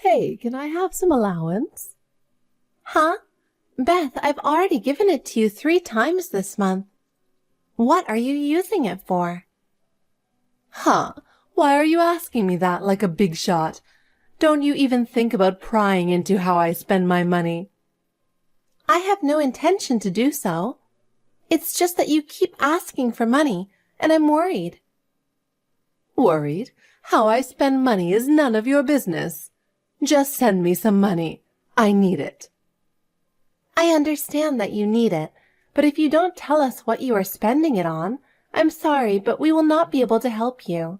Hey, can I have some allowance? Huh? Beth, I've already given it to you 3 times this month. What are you using it for? Huh? Why are you asking me that like a big shot? Don't you even think about prying into how I spend my money? I have no intention to do so. It's just that you keep asking for money, and I'm worried. Worried? How I spend money is none of your business. Just send me some money. I need it. I understand that you need it, but if you don't tell us what you are spending it on, I'm sorry, but we will not be able to help you.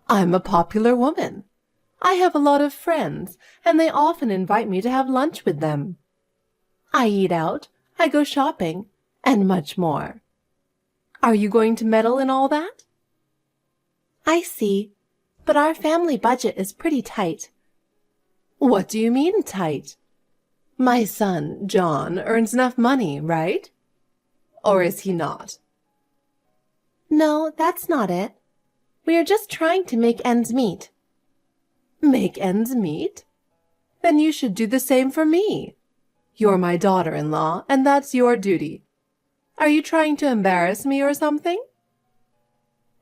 I'm a popular woman. I have a lot of friends, and they often invite me to have lunch with them. I eat out, I go shopping, and much more. Are you going to meddle in all that? I see, but our family budget is pretty tight. What do you mean tight? My son, John, earns enough money, right? Or is he not? No, that's not it. We are just trying to make ends meet. Make ends meet? Then you should do the same for me. You're my daughter-in-law, and that's your duty. Are you trying to embarrass me or something?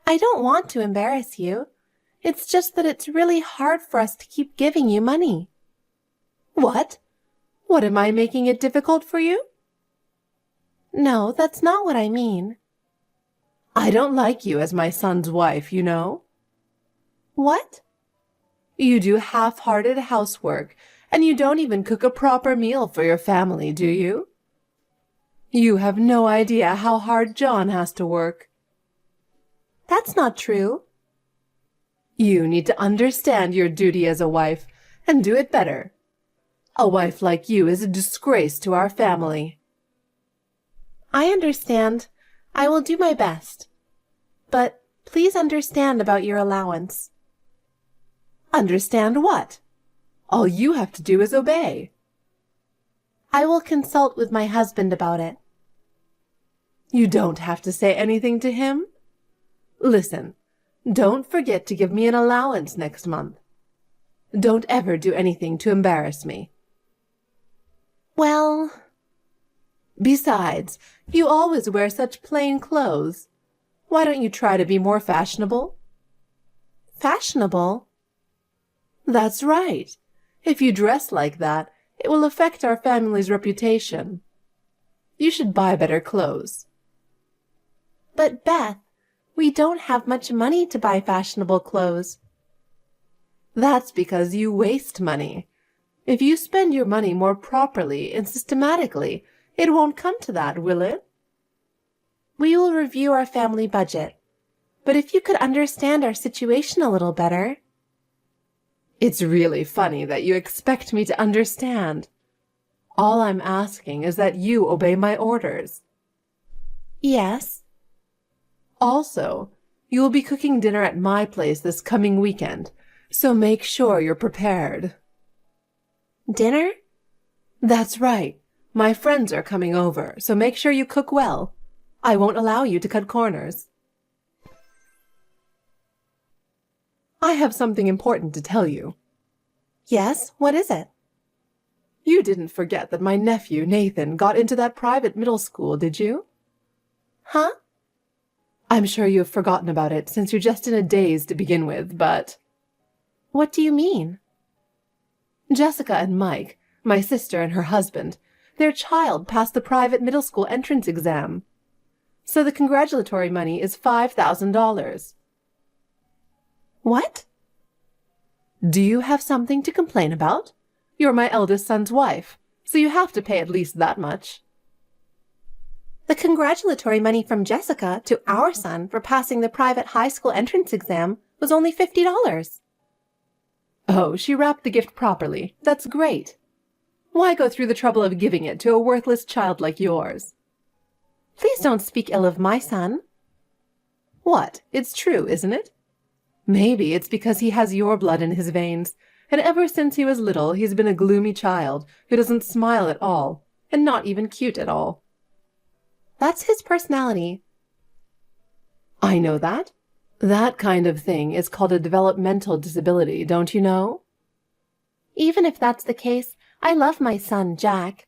I don't want to embarrass you. It's just that it's really hard for us to keep giving you money. What? What, am I making it difficult for you? No, that's not what I mean. I don't like you as my son's wife, you know. What? You do half-hearted housework, and you don't even cook a proper meal for your family, do you? You have no idea how hard John has to work. That's not true. You need to understand your duty as a wife and do it better. A wife like you is a disgrace to our family. I understand. I will do my best. But please understand about your allowance. Understand what? All you have to do is obey. I will consult with my husband about it. You don't have to say anything to him. Listen, don't forget to give me an allowance next month. Don't ever do anything to embarrass me. Well, besides, you always wear such plain clothes. Why don't you try to be more fashionable? Fashionable? That's right. If you dress like that, it will affect our family's reputation. You should buy better clothes. But Beth, we don't have much money to buy fashionable clothes. That's because you waste money. If you spend your money more properly and systematically, it won't come to that, will it? We will review our family budget. But if you could understand our situation a little better. It's really funny that you expect me to understand. All I'm asking is that you obey my orders. Yes. Also, you will be cooking dinner at my place this coming weekend, so make sure you're prepared. Dinner? That's right. My friends are coming over, so make sure you cook well. I won't allow you to cut corners. I have something important to tell you. Yes, what is it? You didn't forget that my nephew, Nathan, got into that private middle school, did you? Huh? I'm sure you have forgotten about it since you're just in a daze to begin with, but... What do you mean? Jessica and Mike, my sister and her husband, their child passed the private middle school entrance exam. So the congratulatory money is $5,000. What? Do you have something to complain about? You're my eldest son's wife, so you have to pay at least that much. The congratulatory money from Jessica to our son for passing the private high school entrance exam was only $50. Oh, she wrapped the gift properly. That's great. Why go through the trouble of giving it to a worthless child like yours? Please don't speak ill of my son. What? It's true, isn't it? Maybe it's because he has your blood in his veins, and ever since he was little he's been a gloomy child who doesn't smile at all, and not even cute at all. That's his personality. I know that. That kind of thing is called a developmental disability, don't you know? Even if that's the case, I love my son, Jack.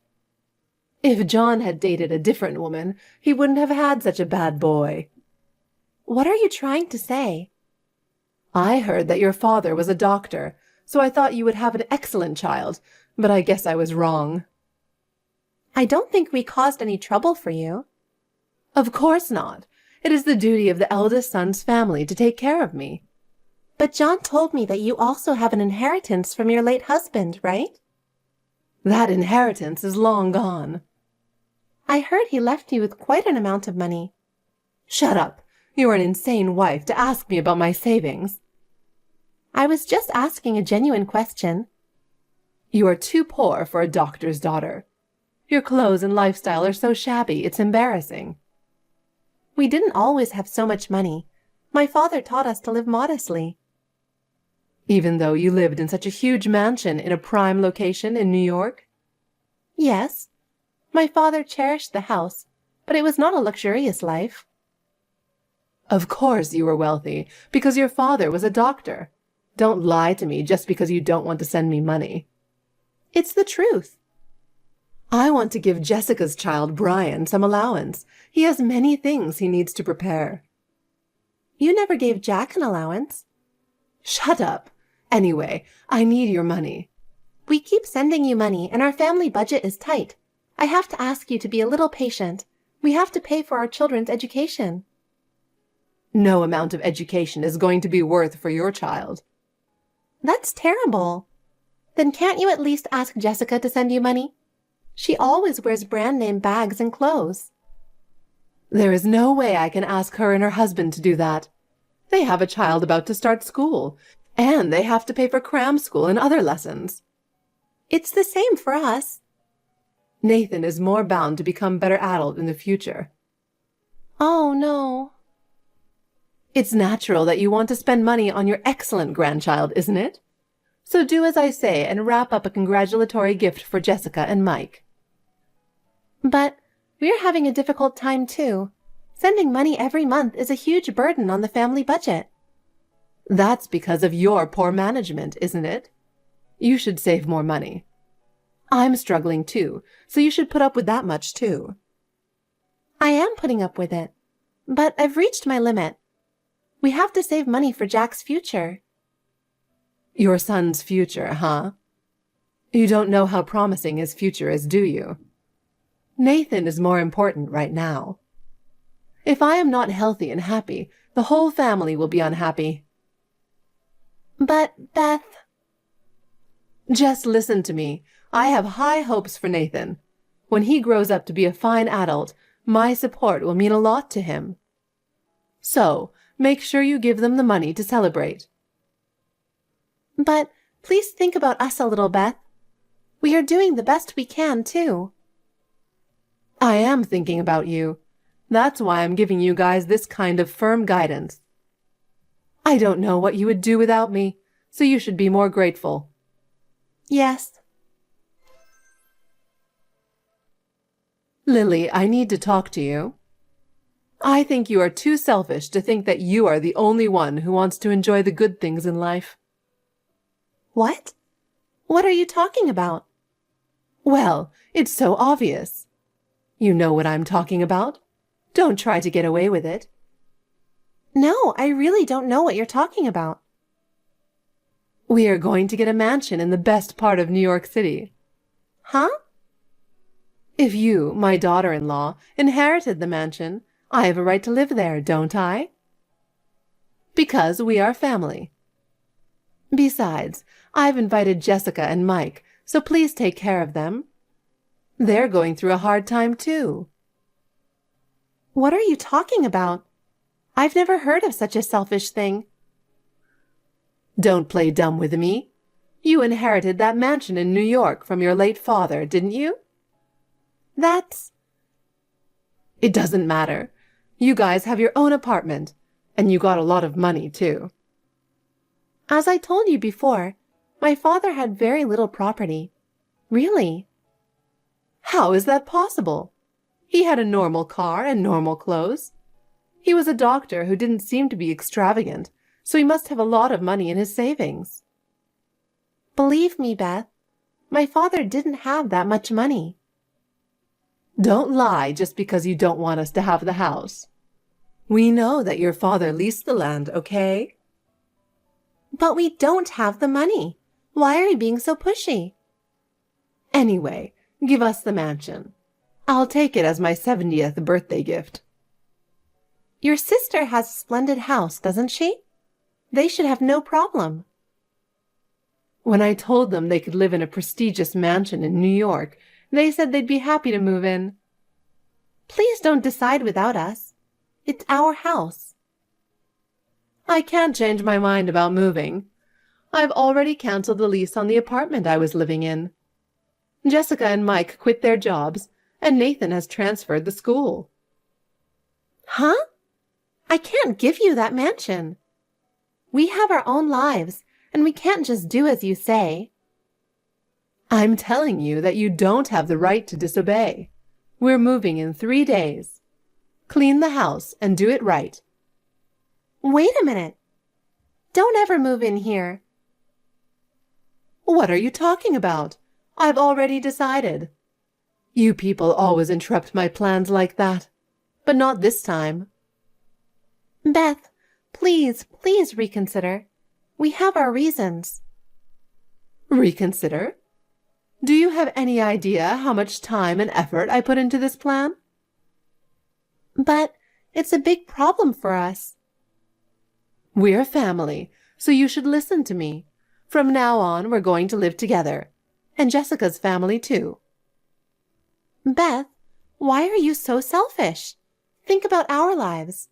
If John had dated a different woman, he wouldn't have had such a bad boy. What are you trying to say? I heard that your father was a doctor, so I thought you would have an excellent child, but I guess I was wrong. I don't think we caused any trouble for you. Of course not. It is the duty of the eldest son's family to take care of me. But John told me that you also have an inheritance from your late husband, right? That inheritance is long gone. I heard he left you with quite an amount of money. Shut up. You are an insane wife to ask me about my savings. I was just asking a genuine question. You are too poor for a doctor's daughter. Your clothes and lifestyle are so shabby, it's embarrassing. We didn't always have so much money. My father taught us to live modestly. Even though you lived in such a huge mansion in a prime location in New York? Yes. My father cherished the house, but it was not a luxurious life. Of course you were wealthy, because your father was a doctor. Don't lie to me just because you don't want to send me money. It's the truth. I want to give Jessica's child, Brian, some allowance. He has many things he needs to prepare. You never gave Jack an allowance. Shut up. Anyway, I need your money. We keep sending you money, and our family budget is tight. I have to ask you to be a little patient. We have to pay for our children's education. No amount of education is going to be worth for your child. That's terrible. Then can't you at least ask Jessica to send you money? She always wears brand name bags and clothes. There is no way I can ask her and her husband to do that. They have a child about to start school, and they have to pay for cram school and other lessons. It's the same for us. Nathan is more bound to become better adult in the future. Oh, no. It's natural that you want to spend money on your excellent grandchild, isn't it? So do as I say and wrap up a congratulatory gift for Jessica and Mike. But we're having a difficult time, too. Sending money every month is a huge burden on the family budget. That's because of your poor management, isn't it? You should save more money. I'm struggling, too, so you should put up with that much, too. I am putting up with it, but I've reached my limit. We have to save money for Jack's future. Your son's future, huh? You don't know how promising his future is, do you? Nathan is more important right now. If I am not healthy and happy, the whole family will be unhappy. But, Beth... Just listen to me. I have high hopes for Nathan. When he grows up to be a fine adult, my support will mean a lot to him. So, make sure you give them the money to celebrate. But please think about us a little, Beth. We are doing the best we can, too. I am thinking about you. That's why I'm giving you guys this kind of firm guidance. I don't know what you would do without me, so you should be more grateful. Yes. Lily, I need to talk to you. I think you are too selfish to think that you are the only one who wants to enjoy the good things in life. What? What are you talking about? Well, it's so obvious. You know what I'm talking about. Don't try to get away with it. No, I really don't know what you're talking about. We are going to get a mansion in the best part of New York City. Huh? If you, my daughter-in-law, inherited the mansion, I have a right to live there, don't I? Because we are family. Besides, I've invited Jessica and Mike, so please take care of them. They're going through a hard time, too. What are you talking about? I've never heard of such a selfish thing. Don't play dumb with me. You inherited that mansion in New York from your late father, didn't you? That's... It doesn't matter. You guys have your own apartment, and you got a lot of money, too. As I told you before, my father had very little property. Really. How is that possible? He had a normal car and normal clothes. He was a doctor who didn't seem to be extravagant, so he must have a lot of money in his savings. Believe me, Beth, my father didn't have that much money. Don't lie just because you don't want us to have the house. We know that your father leased the land, okay? But we don't have the money. Why are you being so pushy? Anyway, give us the mansion. I'll take it as my 70th birthday gift. Your sister has a splendid house, doesn't she? They should have no problem. When I told them they could live in a prestigious mansion in New York, they said they'd be happy to move in. Please don't decide without us. It's our house. I can't change my mind about moving. I've already canceled the lease on the apartment I was living in. Jessica and Mike quit their jobs, and Nathan has transferred the school. Huh? I can't give you that mansion. We have our own lives, and we can't just do as you say. I'm telling you that you don't have the right to disobey. We're moving in 3 days. Clean the house and do it right. Wait a minute. Don't ever move in here. What are you talking about? I've already decided. You people always interrupt my plans like that, but not this time. Beth, please reconsider. We have our reasons. Reconsider? Do you have any idea how much time and effort I put into this plan? But it's a big problem for us. We're family, so you should listen to me. From now on, we're going to live together. And Jessica's family, too. Beth, why are you so selfish? Think about our lives.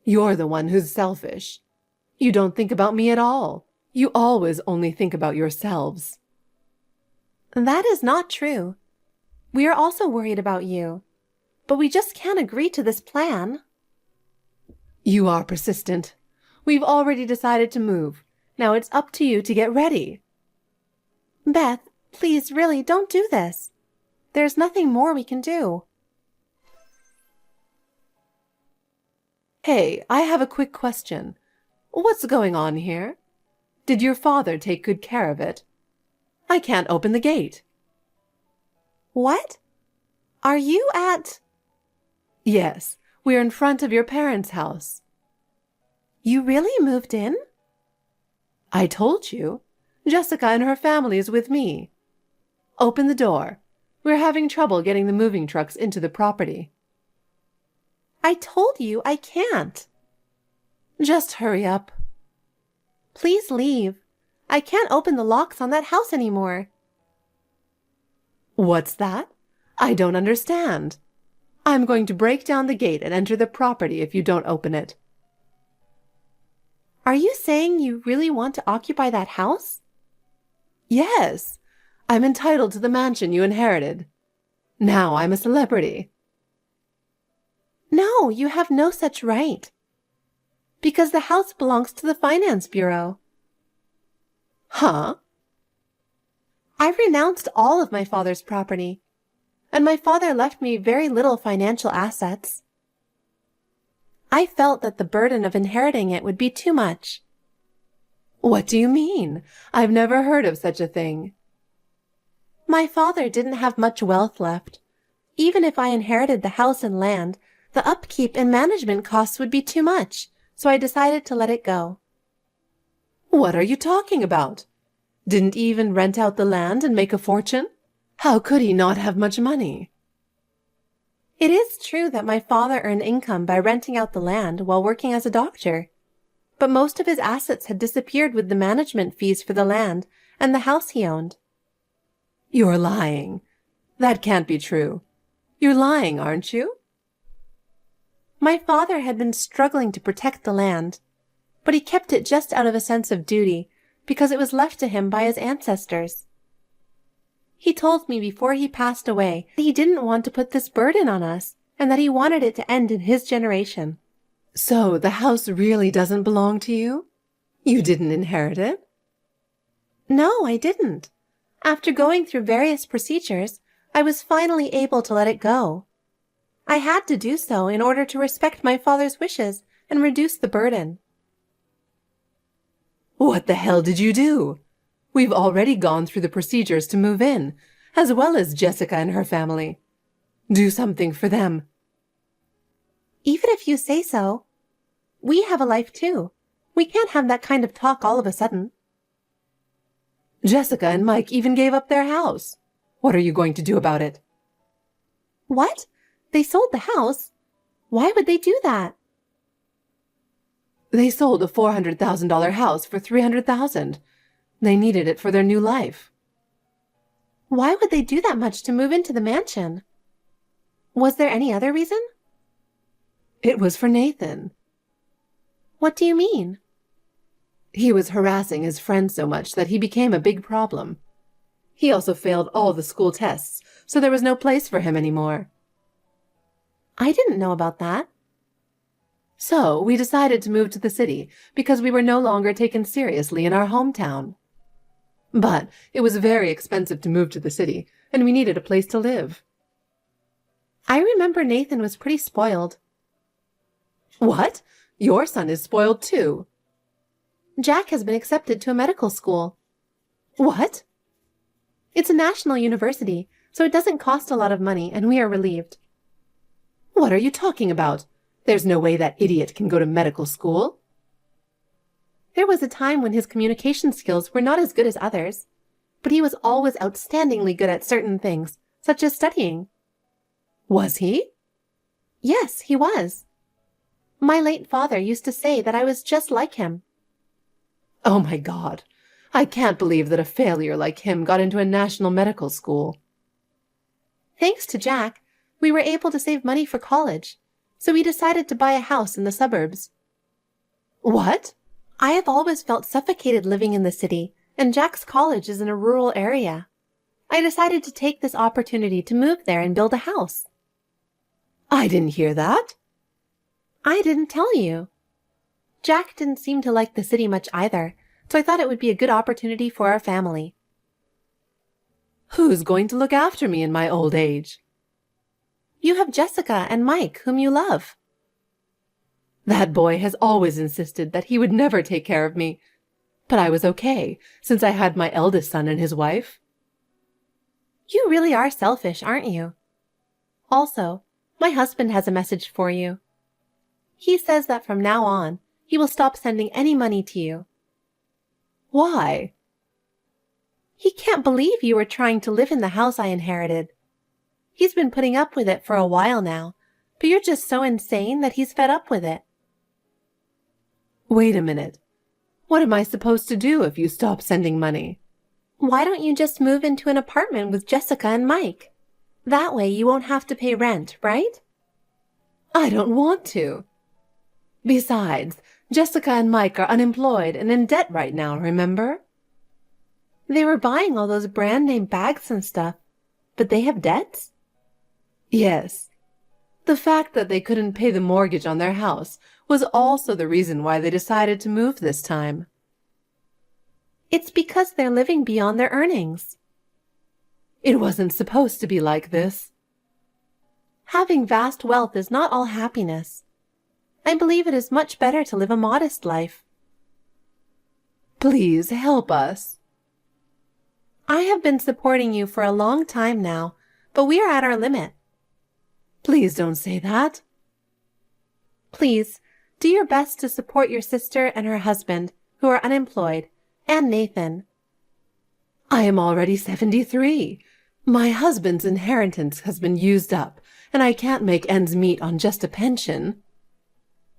You're the one who's selfish. You don't think about me at all. You always only think about yourselves. That is not true. We are also worried about you. But we just can't agree to this plan. You are persistent. We've already decided to move. Now it's up to you to get ready. Beth, please, really, don't do this. There's nothing more we can do. Hey, I have a quick question. What's going on here? Did your father take good care of it? I can't open the gate. What? Are you at... Yes, we're in front of your parents' house. You really moved in? I told you. Jessica and her family is with me. Open the door. We're having trouble getting the moving trucks into the property. I told you I can't. Just hurry up. Please leave. I can't open the locks on that house anymore. What's that? I don't understand. I'm going to break down the gate and enter the property if you don't open it. Are you saying you really want to occupy that house? Yes. I'm entitled to the mansion you inherited. Now I'm a celebrity. No, you have no such right. Because the house belongs to the Finance Bureau. Huh? I renounced all of my father's property, and my father left me very little financial assets. I felt that the burden of inheriting it would be too much. What do you mean? I've never heard of such a thing. My father didn't have much wealth left. Even if I inherited the house and land, the upkeep and management costs would be too much, so I decided to let it go. What are you talking about? Didn't he even rent out the land and make a fortune? How could he not have much money? It is true that my father earned income by renting out the land while working as a doctor, but most of his assets had disappeared with the management fees for the land and the house he owned. You're lying. That can't be true. You're lying, aren't you? My father had been struggling to protect the land, but he kept it just out of a sense of duty because it was left to him by his ancestors. He told me before he passed away that he didn't want to put this burden on us and that he wanted it to end in his generation. So the house really doesn't belong to you? You didn't inherit it? No, I didn't. After going through various procedures, I was finally able to let it go. I had to do so in order to respect my father's wishes and reduce the burden. What the hell did you do? We've already gone through the procedures to move in, as well as Jessica and her family. Do something for them. Even if you say so, we have a life too. We can't have that kind of talk all of a sudden. Jessica and Mike even gave up their house. What are you going to do about it? What? They sold the house? Why would they do that? They sold a $400,000 house for $300,000. They needed it for their new life. Why would they do that much to move into the mansion? Was there any other reason? It was for Nathan. What do you mean? He was harassing his friends so much that he became a big problem. He also failed all the school tests, so there was no place for him anymore. I didn't know about that. So we decided to move to the city because we were no longer taken seriously in our hometown. But it was very expensive to move to the city, and we needed a place to live. I remember Nathan was pretty spoiled. What? Your son is spoiled too. Jack has been accepted to a medical school. What? It's a national university, so it doesn't cost a lot of money, and we are relieved. What are you talking about? There's no way that idiot can go to medical school. There was a time when his communication skills were not as good as others, but he was always outstandingly good at certain things, such as studying. Was he? Yes, he was. My late father used to say that I was just like him. Oh my God. I can't believe that a failure like him got into a national medical school. Thanks to Jack, we were able to save money for college, so we decided to buy a house in the suburbs. What? I have always felt suffocated living in the city, and Jack's college is in a rural area. I decided to take this opportunity to move there and build a house. I didn't hear that. I didn't tell you. Jack didn't seem to like the city much either, so I thought it would be a good opportunity for our family. Who's going to look after me in my old age? You have Jessica and Mike, whom you love. That boy has always insisted that he would never take care of me, but I was okay, since I had my eldest son and his wife. You really are selfish, aren't you? Also, my husband has a message for you. He says that from now on, he will stop sending any money to you. Why? He can't believe you were trying to live in the house I inherited. He's been putting up with it for a while now, but you're just so insane that he's fed up with it. Wait a minute. What am I supposed to do if you stop sending money? Why don't you just move into an apartment with Jessica and Mike? That way you won't have to pay rent, right? I don't want to. Besides, Jessica and Mike are unemployed and in debt right now, remember? They were buying all those brand-name bags and stuff, but they have debts? Yes. The fact that they couldn't pay the mortgage on their house was also the reason why they decided to move this time. It's because they're living beyond their earnings. It wasn't supposed to be like this. Having vast wealth is not all happiness. I believe it is much better to live a modest life. Please help us. I have been supporting you for a long time now, but we are at our limit. Please don't say that. Please, do your best to support your sister and her husband, who are unemployed, and Nathan. I am already 73. My husband's inheritance has been used up, and I can't make ends meet on just a pension.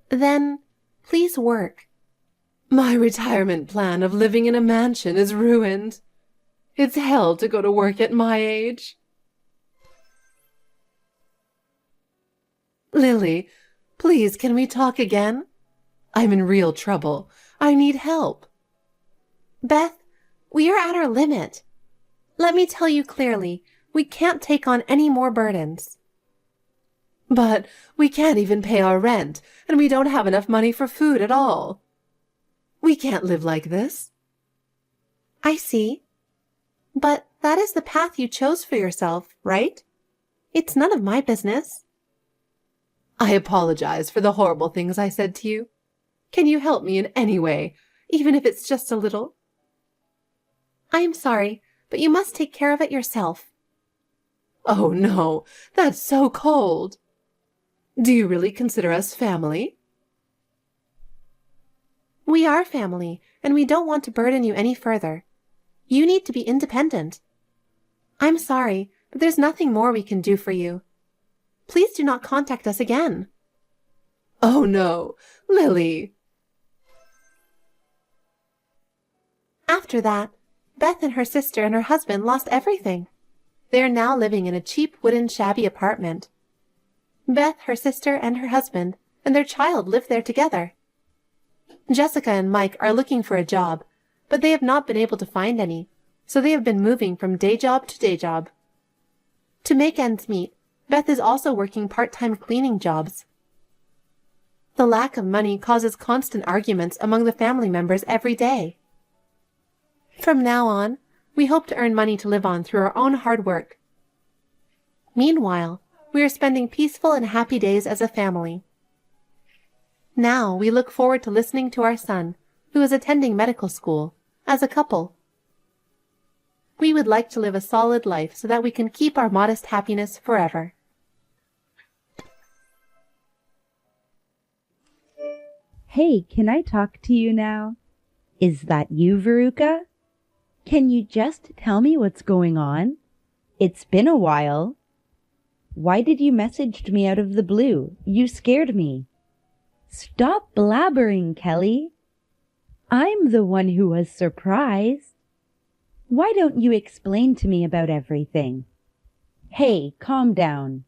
Then, please work. My retirement plan of living in a mansion is ruined. It's hell to go to work at my age. Lily, please, can we talk again? I'm in real trouble. I need help. Beth, we are at our limit. Let me tell you clearly, we can't take on any more burdens. But we can't even pay our rent, and we don't have enough money for food at all. We can't live like this. I see. But that is the path you chose for yourself, right? It's none of my business. I apologize for the horrible things I said to you. Can you help me in any way, even if it's just a little? I am sorry, but you must take care of it yourself. Oh no, that's so cold. Do you really consider us family? We are family, and we don't want to burden you any further. You need to be independent. I'm sorry, but there's nothing more we can do for you. Please do not contact us again. Oh no, Lily. After that, Beth and her sister and her husband lost everything. They are now living in a cheap wooden shabby apartment. Beth, her sister, and her husband, and their child live there together. Jessica and Mike are looking for a job, but they have not been able to find any, so they have been moving from day job to day job. To make ends meet, Beth is also working part-time cleaning jobs. The lack of money causes constant arguments among the family members every day. From now on, we hope to earn money to live on through our own hard work. Meanwhile, we are spending peaceful and happy days as a family. Now we look forward to listening to our son, who is attending medical school, as a couple. We would like to live a solid life so that we can keep our modest happiness forever. Hey, can I talk to you now? Is that you, Veruca? Can you just tell me what's going on? It's been a while. Why did you message me out of the blue? You scared me. Stop blabbering, Kelly. I'm the one who was surprised. Why don't you explain to me about everything? Hey, calm down.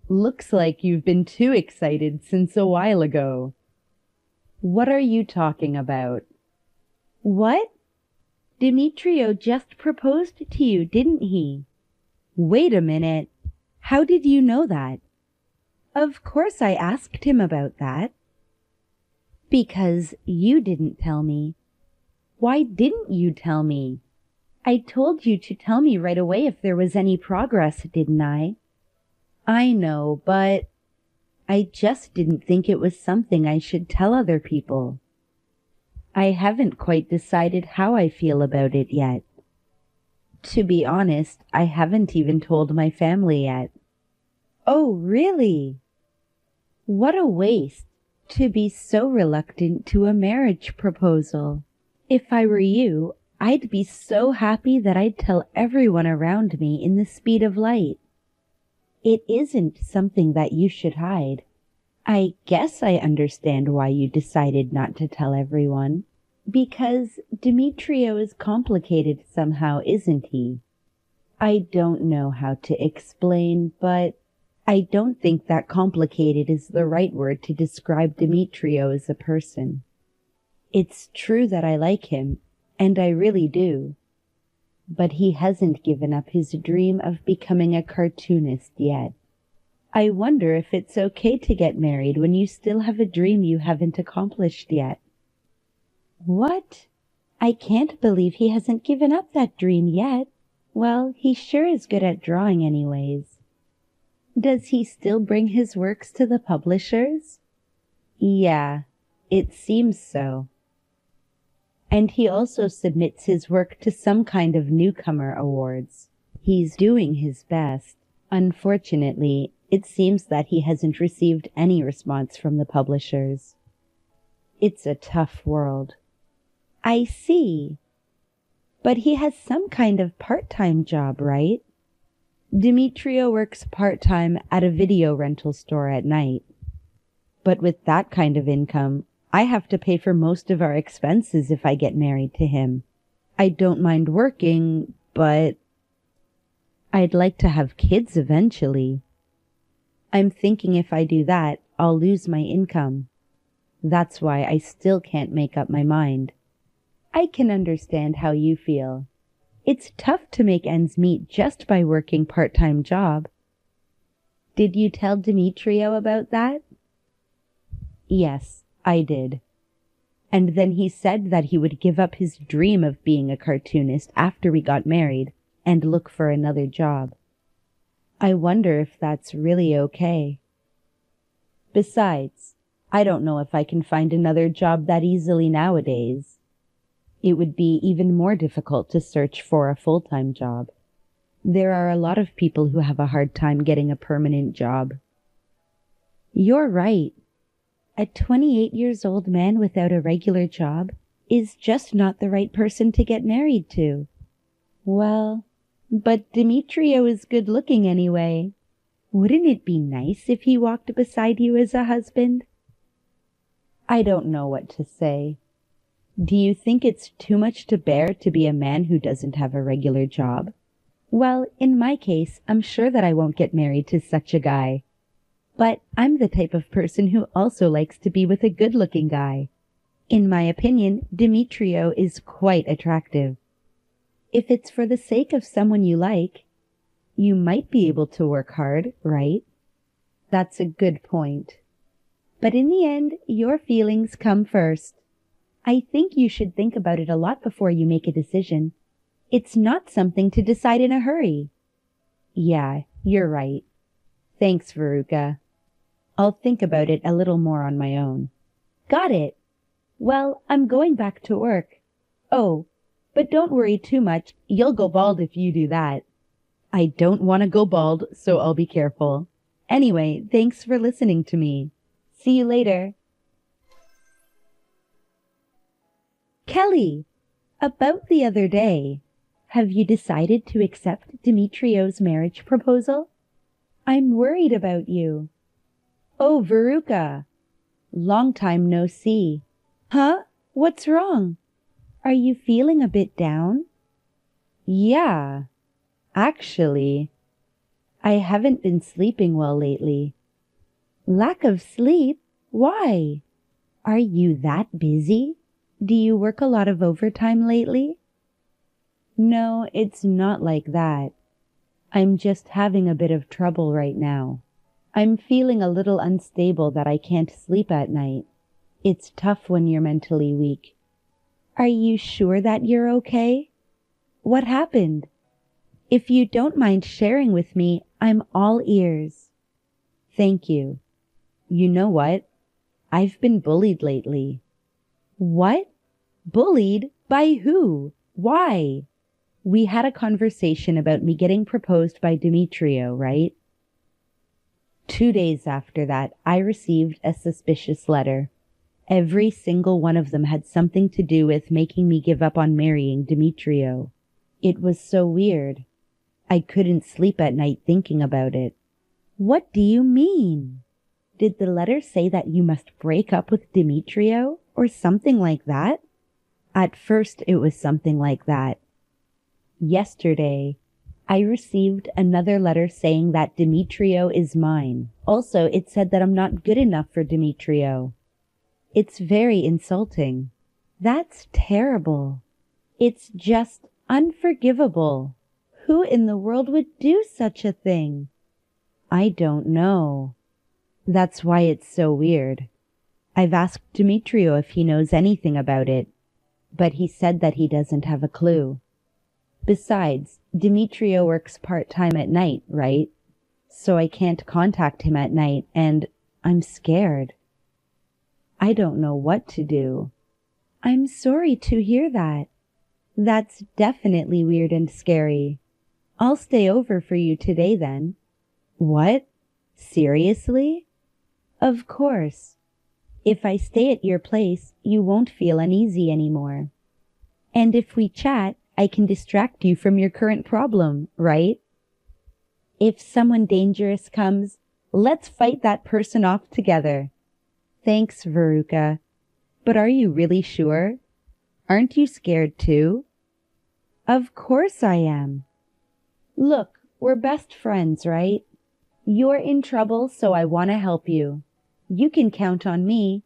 Looks like you've been too excited since a while ago. What are you talking about? What? Demetrio just proposed to you, didn't he? Wait a minute. How did you know that? Of course I asked him about that. Because you didn't tell me. Why didn't you tell me? I told you to tell me right away if there was any progress, didn't I? I know, but I just didn't think it was something I should tell other people. I haven't quite decided how I feel about it yet. To be honest, I haven't even told my family yet. Oh, really? What a waste to be so reluctant to a marriage proposal. If I were you, I'd be so happy that I'd tell everyone around me in the speed of light. It isn't something that you should hide. I guess I understand why you decided not to tell everyone. Because Demetrio is complicated somehow, isn't he? I don't know how to explain, but I don't think that complicated is the right word to describe Demetrio as a person. It's true that I like him, and I really do. But he hasn't given up his dream of becoming a cartoonist yet. I wonder if it's okay to get married when you still have a dream you haven't accomplished yet. What? I can't believe he hasn't given up that dream yet. Well, he sure is good at drawing anyways. Does he still bring his works to the publishers? Yeah, it seems so. And he also submits his work to some kind of newcomer awards. He's doing his best. Unfortunately, it seems that he hasn't received any response from the publishers. It's a tough world. I see. But he has some kind of part-time job, right? Demetrio works part-time at a video rental store at night. But with that kind of income, I have to pay for most of our expenses if I get married to him. I don't mind working, but I'd like to have kids eventually. I'm thinking if I do that, I'll lose my income. That's why I still can't make up my mind. I can understand how you feel. It's tough to make ends meet just by working part-time job. Did you tell Demetrio about that? Yes, I did. And then he said that he would give up his dream of being a cartoonist after we got married and look for another job. I wonder if that's really okay. Besides, I don't know if I can find another job that easily nowadays. it would be even more difficult to search for a full-time job. There are a lot of people who have a hard time getting a permanent job. You're right. A 28 years old man without a regular job is just not the right person to get married to. Well, but Demetrio is good looking anyway. Wouldn't it be nice if he walked beside you as a husband? I don't know what to say. Do you think it's too much to bear to be a man who doesn't have a regular job? Well, in my case, I'm sure that I won't get married to such a guy. But I'm the type of person who also likes to be with a good-looking guy. In my opinion, Demetrio is quite attractive. If it's for the sake of someone you like, you might be able to work hard, right? That's a good point. But in the end, your feelings come first. I think you should think about it a lot before you make a decision. It's not something to decide in a hurry. Yeah, you're right. Thanks, Veruca. I'll think about it a little more on my own. Got it. Well, I'm going back to work. Oh, but don't worry too much. You'll go bald if you do that. I don't want to go bald, so I'll be careful. Anyway, thanks for listening to me. See you later. Kelly, about the other day, have you decided to accept Demetrio's marriage proposal? I'm worried about you. Oh, Veruca. Long time no see. Huh? What's wrong? Are you feeling a bit down? Yeah. Actually, I haven't been sleeping well lately. Lack of sleep? Why? Are you that busy? Do you work a lot of overtime lately? No, it's not like that. I'm just having a bit of trouble right now. I'm feeling a little unstable that I can't sleep at night. It's tough when you're mentally weak. Are you sure that you're okay? What happened? If you don't mind sharing with me, I'm all ears. Thank you. You know what? I've been bullied lately. What? Bullied? By who? Why? We had a conversation about me getting proposed by Demetrio, right? 2 days after that, I received a suspicious letter. Every single one of them had something to do with making me give up on marrying Demetrio. It was so weird. I couldn't sleep at night thinking about it. What do you mean? Did the letter say that you must break up with Demetrio or something like that? At first it was something like that. Yesterday, I received another letter saying that Demetrio is mine. Also, it said that I'm not good enough for Demetrio. It's very insulting. That's terrible. It's just unforgivable. Who in the world would do such a thing? I don't know. That's why it's so weird. I've asked Demetrio if he knows anything about it, but he said that he doesn't have a clue. Besides, Demetrio works part-time at night, right? So I can't contact him at night, and I'm scared. I don't know what to do. I'm sorry to hear that. That's definitely weird and scary. I'll stay over for you today then. What? Seriously? Of course. If I stay at your place, you won't feel uneasy anymore. And if we chat, I can distract you from your current problem, right? If someone dangerous comes, let's fight that person off together. Thanks, Veruca. But are you really sure? Aren't you scared too? Of course I am. Look, we're best friends, right? You're in trouble, so I want to help you. You can count on me.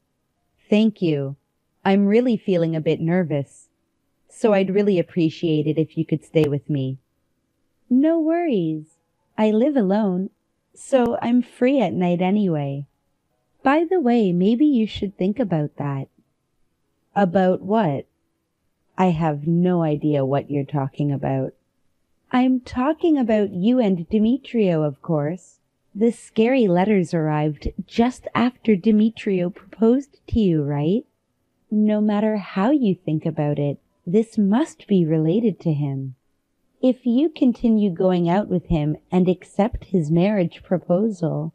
Thank you. I'm really feeling a bit nervous. So I'd really appreciate it if you could stay with me. No worries. I live alone, so I'm free at night anyway. By the way, maybe you should think about that. About what? I have no idea what you're talking about. I'm talking about you and Demetrio, of course. The scary letters arrived just after Demetrio proposed to you, right? No matter how you think about it, This must be related to him. If you continue going out with him and accept his marriage proposal,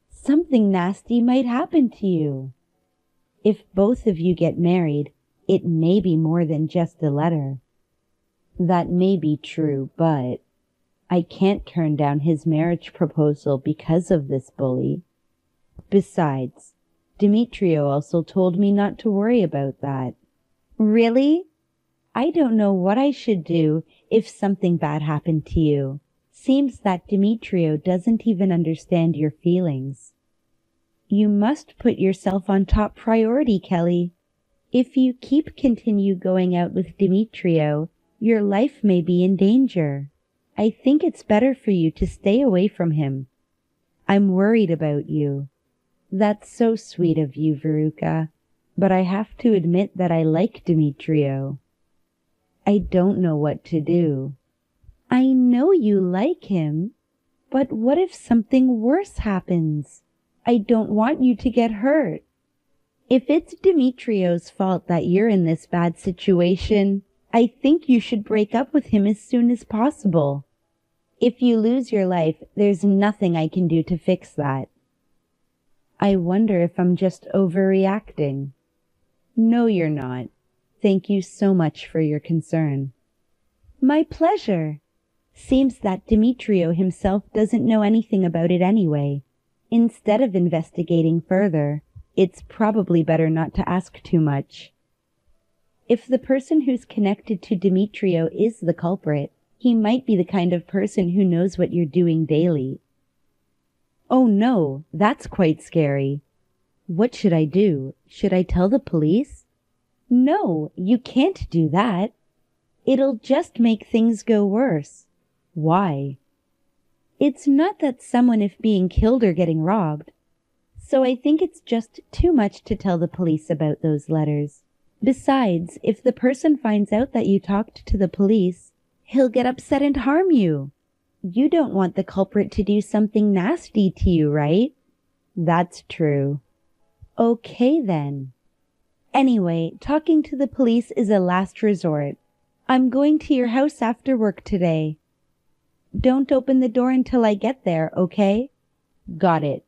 something nasty might happen to you. If both of you get married, it may be more than just a letter. That may be true, but I can't turn down his marriage proposal because of this bully. Besides, Demetrio also told me not to worry about that. Really? I don't know what I should do if something bad happened to you. Seems that Demetrio doesn't even understand your feelings. You must put yourself on top priority, Kelly. If you continue going out with Demetrio, your life may be in danger. I think it's better for you to stay away from him. I'm worried about you. That's so sweet of you, Veruca, but I have to admit that I like Demetrio. I don't know what to do. I know you like him, but what if something worse happens? I don't want you to get hurt. If it's Demetrio's fault that you're in this bad situation, I think you should break up with him as soon as possible. If you lose your life, there's nothing I can do to fix that. I wonder if I'm just overreacting. No, you're not. Thank you so much for your concern. My pleasure. Seems that Demetrio himself doesn't know anything about it anyway. Instead of investigating further, it's probably better not to ask too much. If the person who's connected to Demetrio is the culprit, he might be the kind of person who knows what you're doing daily. Oh no, that's quite scary. What should I do? Should I tell the police? No, you can't do that. It'll just make things go worse. Why? It's not that someone is being killed or getting robbed. So I think it's just too much to tell the police about those letters. Besides, if the person finds out that you talked to the police, he'll get upset and harm you. You don't want the culprit to do something nasty to you, right? That's true. Okay then. Anyway, talking to the police is a last resort. I'm going to your house after work today. Don't open the door until I get there, okay? Got it.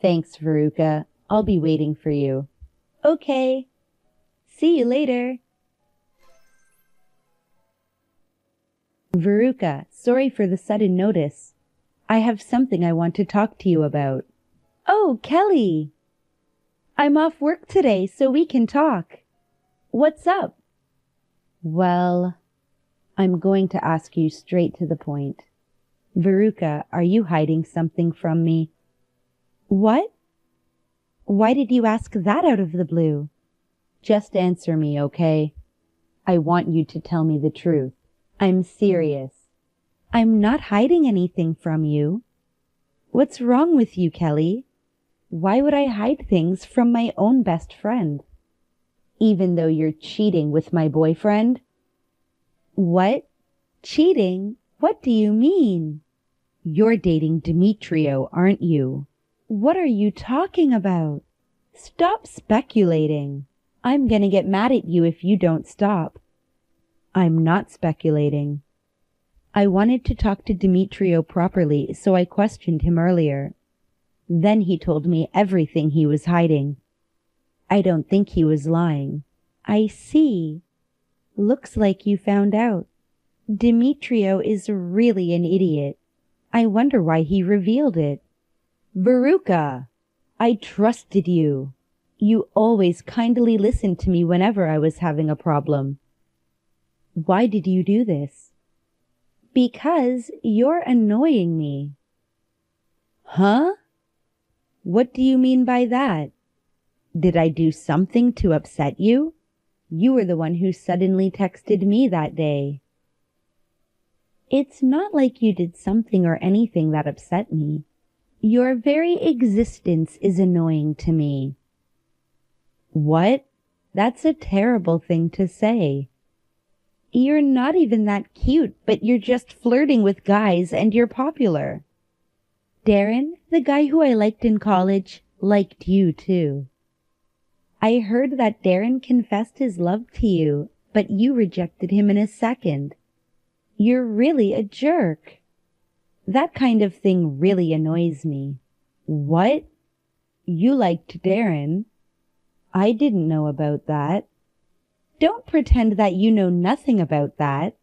Thanks, Veruca. I'll be waiting for you. Okay. See you later. Veruca, sorry for the sudden notice. I have something I want to talk to you about. Oh, Kelly! I'm off work today, so we can talk. What's up? Well, I'm going to ask you straight to the point. Veruca, are you hiding something from me? What? Why did you ask that out of the blue? Just answer me, okay? I want you to tell me the truth. I'm serious. I'm not hiding anything from you. What's wrong with you, Kelly? Why would I hide things from my own best friend? Even though you're cheating with my boyfriend? What? Cheating? What do you mean? You're dating Demetrio, aren't you? What are you talking about? Stop speculating. I'm gonna get mad at you if you don't stop. I'm not speculating. I wanted to talk to Demetrio properly, so I questioned him earlier. Then he told me everything he was hiding. I don't think he was lying. I see. Looks like you found out. Demetrio is really an idiot. I wonder why he revealed it. Veruca, I trusted you. You always kindly listened to me whenever I was having a problem. Why did you do this? Because you're annoying me. Huh? What do you mean by that? Did I do something to upset you? You were the one who suddenly texted me that day. It's not like you did something or anything that upset me. Your very existence is annoying to me. What? That's a terrible thing to say. You're not even that cute, but you're just flirting with guys and you're popular. Darren, the guy who I liked in college, liked you too. I heard that Darren confessed his love to you, but you rejected him in a second. You're really a jerk. That kind of thing really annoys me. What? You liked Darren? I didn't know about that. Don't pretend that you know nothing about that.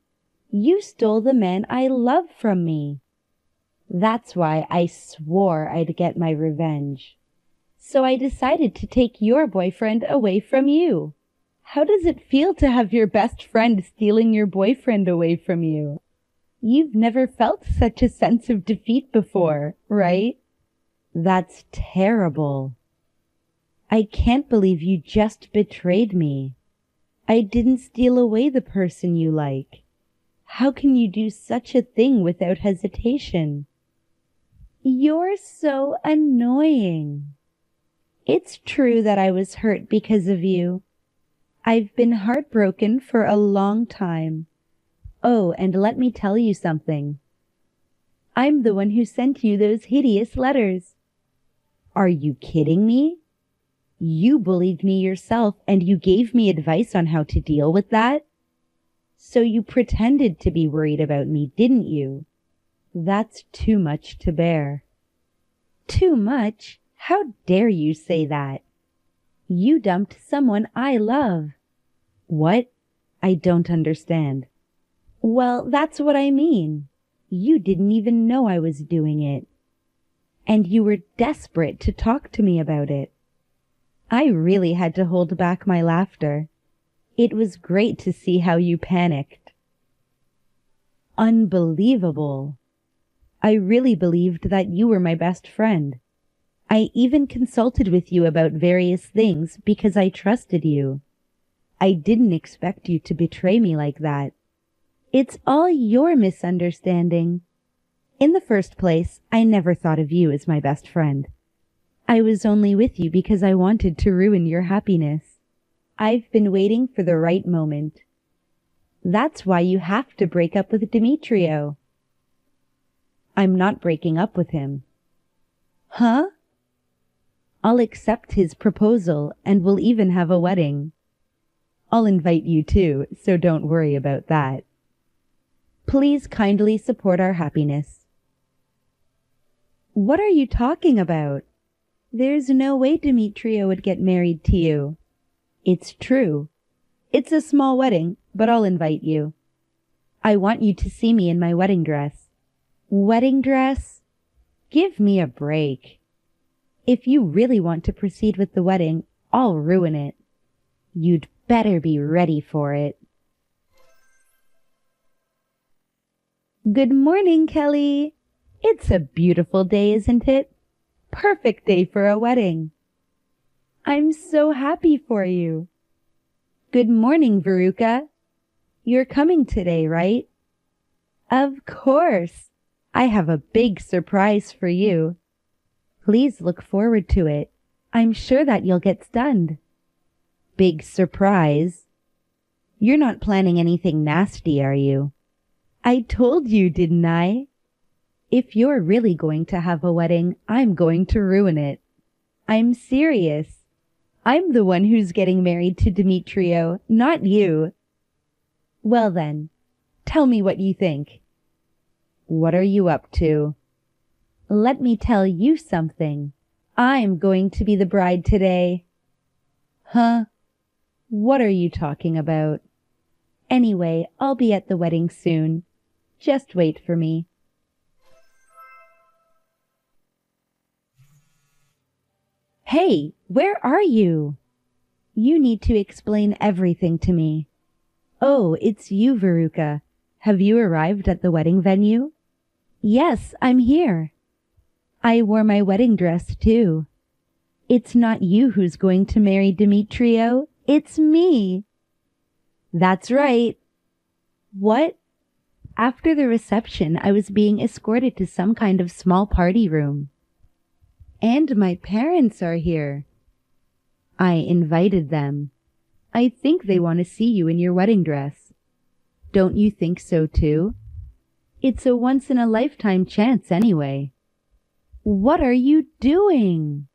You stole the man I love from me. That's why I swore I'd get my revenge. So I decided to take your boyfriend away from you. How does it feel to have your best friend stealing your boyfriend away from you? You've never felt such a sense of defeat before, right? That's terrible. I can't believe you just betrayed me. I didn't steal away the person you like. How can you do such a thing without hesitation? You're so annoying. It's true that I was hurt because of you. I've been heartbroken for a long time. Oh, and let me tell you something. I'm the one who sent you those hideous letters. Are you kidding me? You bullied me yourself and you gave me advice on how to deal with that? So you pretended to be worried about me, didn't you? That's too much to bear. Too much? How dare you say that? You dumped someone I love. What? I don't understand. Well, that's what I mean. You didn't even know I was doing it. And you were desperate to talk to me about it. I really had to hold back my laughter. It was great to see how you panicked. Unbelievable. I really believed that you were my best friend. I even consulted with you about various things because I trusted you. I didn't expect you to betray me like that. It's all your misunderstanding. In the first place, I never thought of you as my best friend. I was only with you because I wanted to ruin your happiness. I've been waiting for the right moment. That's why you have to break up with Demetrio. I'm not breaking up with him. Huh? I'll accept his proposal and we'll even have a wedding. I'll invite you too, so don't worry about that. Please kindly support our happiness. What are you talking about? There's no way Demetrio would get married to you. It's true. It's a small wedding, but I'll invite you. I want you to see me in my wedding dress. Wedding dress? Give me a break. If you really want to proceed with the wedding, I'll ruin it. You'd better be ready for it. Good morning, Kelly. It's a beautiful day, isn't it? Perfect day for a wedding. I'm so happy for you. Good morning, Veruca. You're coming today, right? Of course. I have a big surprise for you. Please look forward to it. I'm sure that you'll get stunned. Big surprise? You're not planning anything nasty, are you? I told you, didn't I? If you're really going to have a wedding, I'm going to ruin it. I'm serious. I'm the one who's getting married to Demetrio, not you. Well then, tell me what you think. What are you up to? Let me tell you something. I'm going to be the bride today. Huh? What are you talking about? Anyway, I'll be at the wedding soon. Just wait for me. Hey, where are you? You need to explain everything to me. Oh, it's you, Veruca. Have you arrived at the wedding venue? Yes, I'm here. I wore my wedding dress, too. It's not you who's going to marry Demetrio. It's me. That's right. What? After the reception, I was being escorted to some kind of small party room. And my parents are here. I invited them. I think they want to see you in your wedding dress. Don't you think so too? It's a once-in-a-lifetime chance anyway. What are you doing?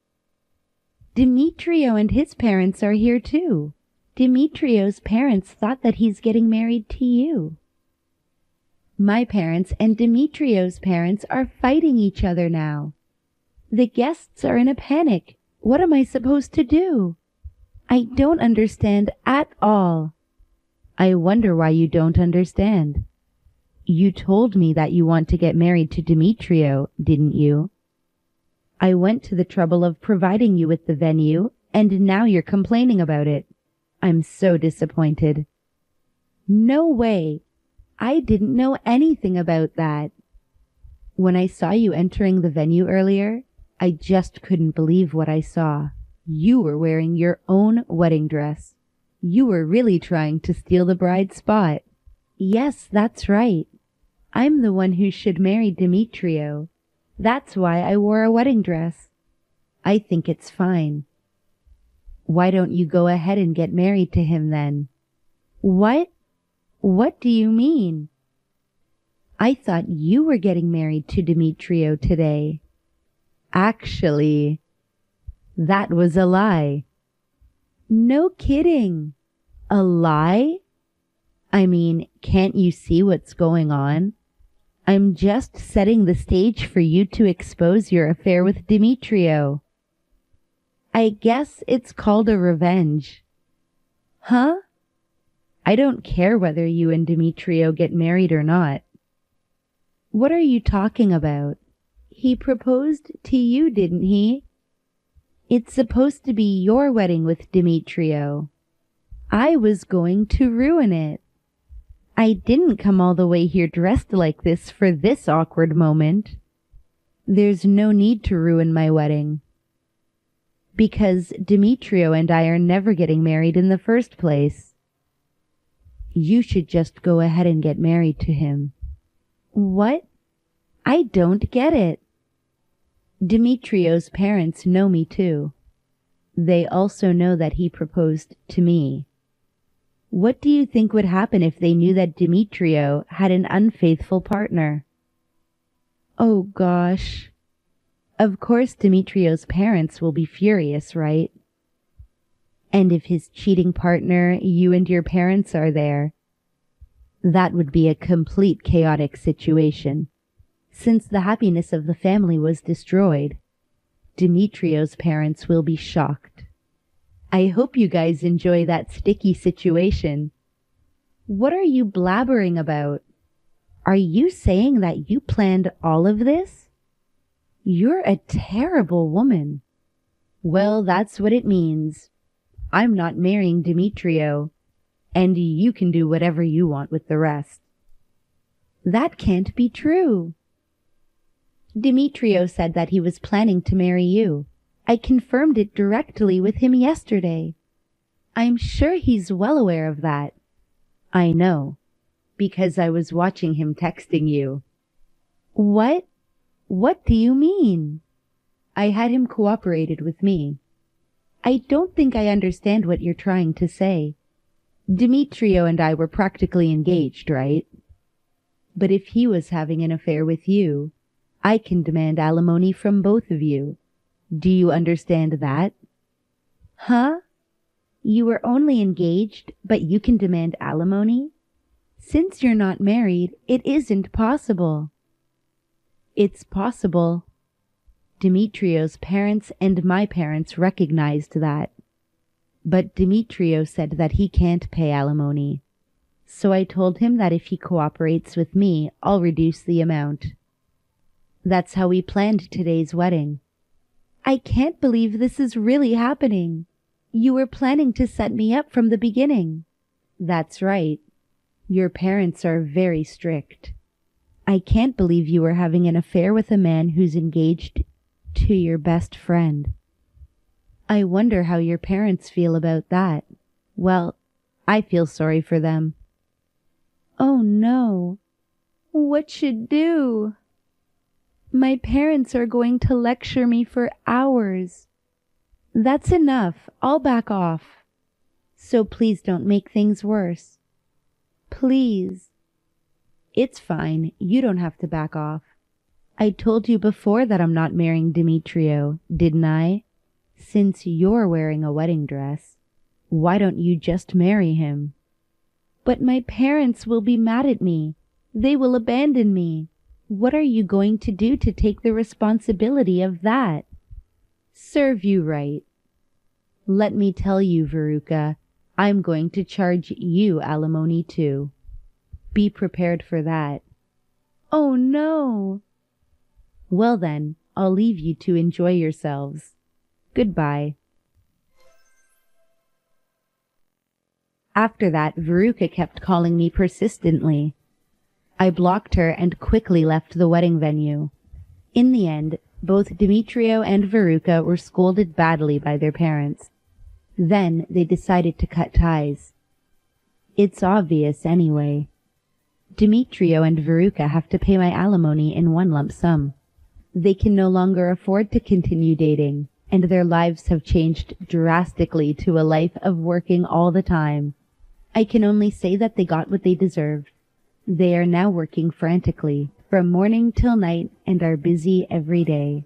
Demetrio and his parents are here too. Demetrio's parents thought that he's getting married to you. My parents and Demetrio's parents are fighting each other now. The guests are in a panic. What am I supposed to do? I don't understand at all. I wonder why you don't understand. You told me that you want to get married to Demetrio, didn't you? I went to the trouble of providing you with the venue, and now you're complaining about it. I'm so disappointed. No way. I didn't know anything about that. When I saw you entering the venue earlier, I just couldn't believe what I saw. You were wearing your own wedding dress. You were really trying to steal the bride's spot. Yes, that's right. I'm the one who should marry Demetrio. That's why I wore a wedding dress. I think it's fine. Why don't you go ahead and get married to him then? What? What do you mean? I thought you were getting married to Demetrio today. Actually, that was a lie. No kidding. A lie? I mean, can't you see what's going on? I'm just setting the stage for you to expose your affair with Demetrio. I guess it's called a revenge. Huh? I don't care whether you and Demetrio get married or not. What are you talking about? He proposed to you, didn't he? It's supposed to be your wedding with Demetrio. I was going to ruin it. I didn't come all the way here dressed like this for this awkward moment. There's no need to ruin my wedding. Because Demetrio and I are never getting married in the first place. You should just go ahead and get married to him. What? I don't get it. Demetrio's parents know me too. They also know that he proposed to me. What do you think would happen if they knew that Demetrio had an unfaithful partner? Oh gosh. Of course Demetrio's parents will be furious, right? And if his cheating partner, you and your parents are there, that would be a complete chaotic situation. Since the happiness of the family was destroyed, Demetrio's parents will be shocked. I hope you guys enjoy that sticky situation. What are you blabbering about? Are you saying that you planned all of this? You're a terrible woman. Well, that's what it means. I'm not marrying Demetrio, and you can do whatever you want with the rest. That can't be true. Demetrio said that he was planning to marry you. I confirmed it directly with him yesterday. I'm sure he's well aware of that. I know, because I was watching him texting you. What? What do you mean? I had him cooperated with me. I don't think I understand what you're trying to say. Demetrio and I were practically engaged, right? But if he was having an affair with you, I can demand alimony from both of you. Do you understand that? Huh? You were only engaged, but you can demand alimony? Since you're not married, it isn't possible. It's possible. Demetrio's parents and my parents recognized that. But Demetrio said that he can't pay alimony. So I told him that if he cooperates with me, I'll reduce the amount. That's how we planned today's wedding. I can't believe this is really happening. You were planning to set me up from the beginning. That's right. Your parents are very strict. I can't believe you were having an affair with a man who's engaged to your best friend. I wonder how your parents feel about that. Well, I feel sorry for them. Oh no. What should do? My parents are going to lecture me for hours. That's enough. I'll back off. So please don't make things worse. Please. It's fine. You don't have to back off. I told you before that I'm not marrying Demetrio, didn't I? Since you're wearing a wedding dress. Why don't you just marry him? But my parents will be mad at me. They will abandon me. What are you going to do to take the responsibility of that? Serve you right. Let me tell you, Veruca, I'm going to charge you alimony too. Be prepared for that. Oh no! Well then, I'll leave you to enjoy yourselves. Goodbye. After that, Veruca kept calling me persistently. I blocked her and quickly left the wedding venue. In the end, both Demetrio and Veruca were scolded badly by their parents. Then they decided to cut ties. It's obvious anyway. Demetrio and Veruca have to pay my alimony in one lump sum. They can no longer afford to continue dating, and their lives have changed drastically to a life of working all the time. I can only say that they got what they deserved. They are now working frantically, from morning till night, and are busy every day.